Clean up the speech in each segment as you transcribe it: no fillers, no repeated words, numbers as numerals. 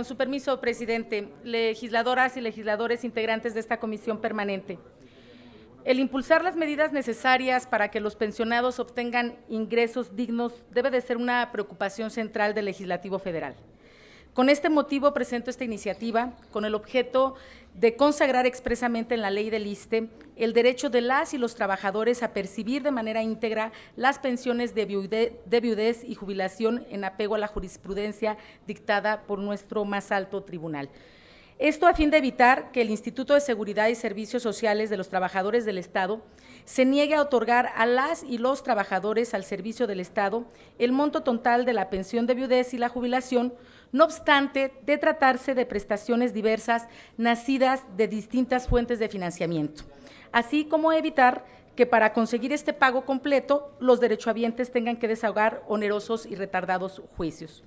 Con su permiso, presidente, legisladoras y legisladores integrantes de esta comisión permanente. El impulsar las medidas necesarias para que los pensionados obtengan ingresos dignos debe de ser una preocupación central del Legislativo Federal. Con este motivo presento esta iniciativa con el objeto de consagrar expresamente en la ley del ISSSTE el derecho de las y los trabajadores a percibir de manera íntegra las pensiones de viudez y jubilación en apego a la jurisprudencia dictada por nuestro más alto tribunal. Esto a fin de evitar que el Instituto de Seguridad y Servicios Sociales de los Trabajadores del Estado se niegue a otorgar a las y los trabajadores al servicio del Estado el monto total de la pensión de viudez y la jubilación, no obstante de tratarse de prestaciones diversas nacidas de distintas fuentes de financiamiento, así como evitar que para conseguir este pago completo los derechohabientes tengan que desahogar onerosos y retardados juicios.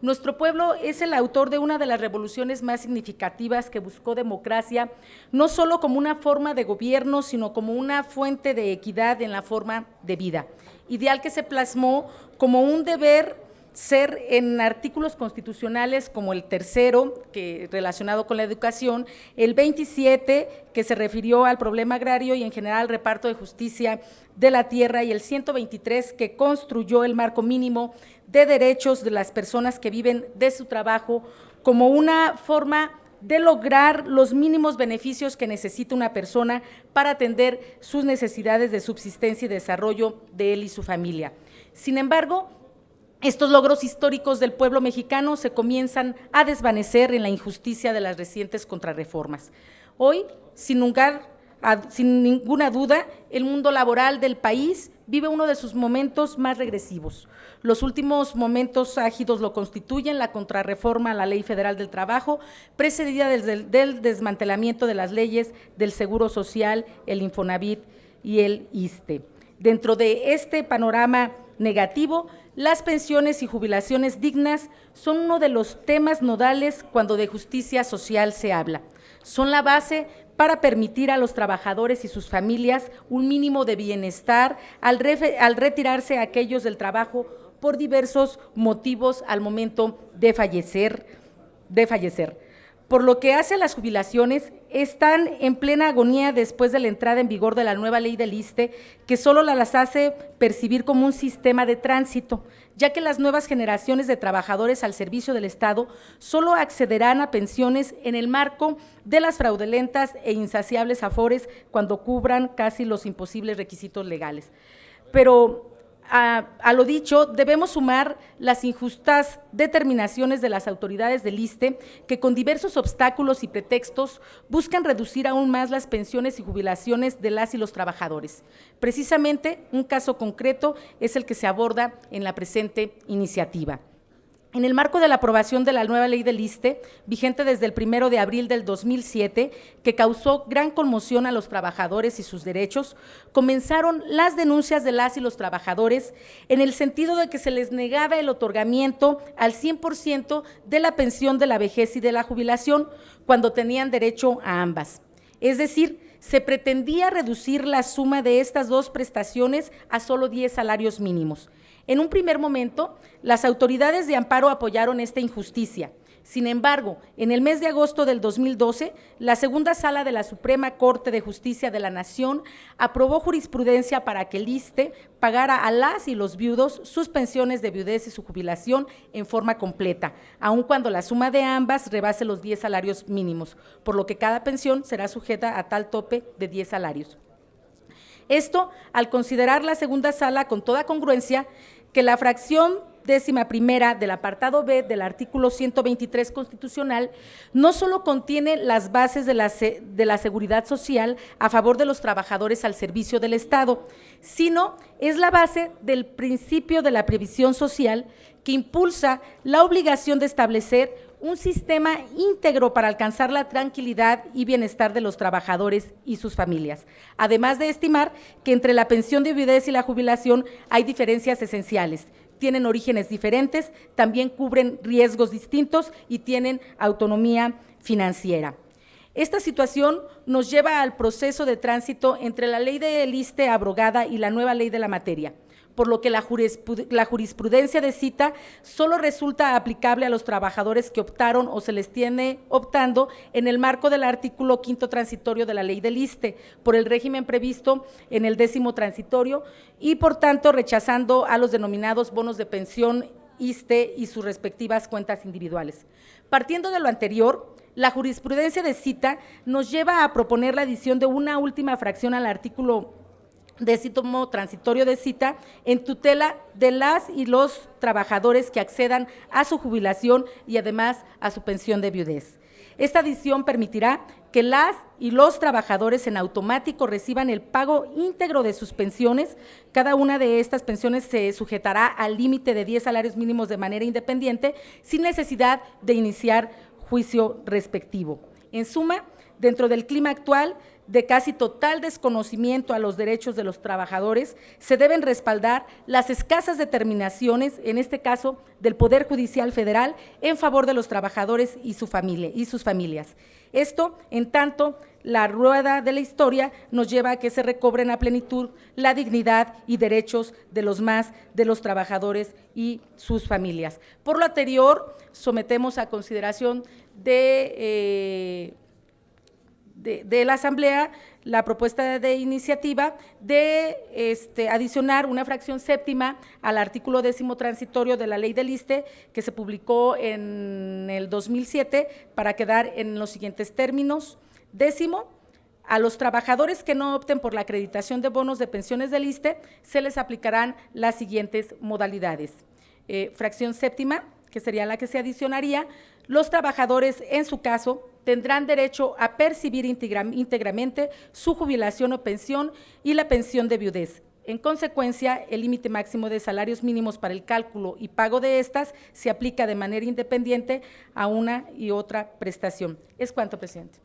Nuestro pueblo es el autor de una de las revoluciones más significativas que buscó democracia, no solo como una forma de gobierno, sino como una fuente de equidad en la forma de vida, ideal que se plasmó como un deber ser en artículos constitucionales como el tercero, que relacionado con la educación, el 27, que se refirió al problema agrario y en general al reparto de justicia de la tierra, y el 123, que construyó el marco mínimo de derechos de las personas que viven de su trabajo como una forma de lograr los mínimos beneficios que necesita una persona para atender sus necesidades de subsistencia y desarrollo de él y su familia. Sin embargo, estos logros históricos del pueblo mexicano se comienzan a desvanecer en la injusticia de las recientes contrarreformas. Hoy, sin ninguna duda, el mundo laboral del país vive uno de sus momentos más regresivos. Los últimos momentos álgidos lo constituyen la contrarreforma a la Ley Federal del Trabajo, precedida del desmantelamiento de las leyes del Seguro Social, el Infonavit y el ISSSTE. Dentro de este panorama negativo, las pensiones y jubilaciones dignas son uno de los temas nodales cuando de justicia social se habla. Son la base para permitir a los trabajadores y sus familias un mínimo de bienestar al retirarse aquellos del trabajo por diversos motivos al momento de fallecer. Por lo que hace a las jubilaciones, están en plena agonía después de la entrada en vigor de la nueva ley del ISSSTE, que solo las hace percibir como un sistema de tránsito, ya que las nuevas generaciones de trabajadores al servicio del Estado solo accederán a pensiones en el marco de las fraudulentas e insaciables afores cuando cubran casi los imposibles requisitos legales. Pero a lo dicho, debemos sumar las injustas determinaciones de las autoridades del ISSSTE que con diversos obstáculos y pretextos buscan reducir aún más las pensiones y jubilaciones de las y los trabajadores. Precisamente, un caso concreto es el que se aborda en la presente iniciativa. En el marco de la aprobación de la nueva ley del ISSSTE, vigente desde el 1 de abril del 2007, que causó gran conmoción a los trabajadores y sus derechos, comenzaron las denuncias de las y los trabajadores en el sentido de que se les negaba el otorgamiento al 100% de la pensión de la vejez y de la jubilación cuando tenían derecho a ambas. Es decir, se pretendía reducir la suma de estas dos prestaciones a solo 10 salarios mínimos. En un primer momento, las autoridades de amparo apoyaron esta injusticia. Sin embargo, en el mes de agosto del 2012, la segunda sala de la Suprema Corte de Justicia de la Nación aprobó jurisprudencia para que el ISSSTE pagara a las y los viudos sus pensiones de viudez y su jubilación en forma completa, aun cuando la suma de ambas rebase los 10 salarios mínimos, por lo que cada pensión será sujeta a tal tope de 10 salarios. Esto, al considerar la segunda sala con toda congruencia que la fracción 11ª del apartado B del artículo 123 constitucional no solo contiene las bases de la seguridad social a favor de los trabajadores al servicio del Estado, sino es la base del principio de la previsión social que impulsa la obligación de establecer un sistema íntegro para alcanzar la tranquilidad y bienestar de los trabajadores y sus familias, además de estimar que entre la pensión de viudez y la jubilación hay diferencias esenciales, tienen orígenes diferentes, también cubren riesgos distintos y tienen autonomía financiera. Esta situación nos lleva al proceso de tránsito entre la ley del ISSSTE abrogada y la nueva ley de la materia, por lo que la jurisprudencia de cita solo resulta aplicable a los trabajadores que optaron o se les tiene optando en el marco del artículo 5º transitorio de la Ley del ISSSTE, por el régimen previsto en el 10º transitorio y, por tanto, rechazando a los denominados bonos de pensión ISSSTE y sus respectivas cuentas individuales. Partiendo de lo anterior, la jurisprudencia de cita nos lleva a proponer la adición de una última fracción al artículo 10º transitorio de cita en tutela de las y los trabajadores que accedan a su jubilación y además a su pensión de viudez. Esta adición permitirá que las y los trabajadores en automático reciban el pago íntegro de sus pensiones. Cada una de estas pensiones se sujetará al límite de 10 salarios mínimos de manera independiente, sin necesidad de iniciar juicio respectivo. En suma, dentro del clima actual de casi total desconocimiento a los derechos de los trabajadores, se deben respaldar las escasas determinaciones, en este caso del Poder Judicial Federal, en favor de los trabajadores y sus familias. Esto, en tanto, la rueda de la historia nos lleva a que se recobren a plenitud la dignidad y derechos de los trabajadores y sus familias. Por lo anterior, sometemos a consideración de la Asamblea la propuesta de iniciativa de adicionar una fracción séptima al artículo 10º transitorio de la Ley del ISSSTE, que se publicó en el 2007, para quedar en los siguientes términos. 10º, a los trabajadores que no opten por la acreditación de bonos de pensiones del ISSSTE, se les aplicarán las siguientes modalidades. Fracción séptima, que sería la que se adicionaría: los trabajadores, en su caso, tendrán derecho a percibir íntegramente su jubilación o pensión y la pensión de viudez. En consecuencia, el límite máximo de salarios mínimos para el cálculo y pago de estas se aplica de manera independiente a una y otra prestación. Es cuanto, presidente.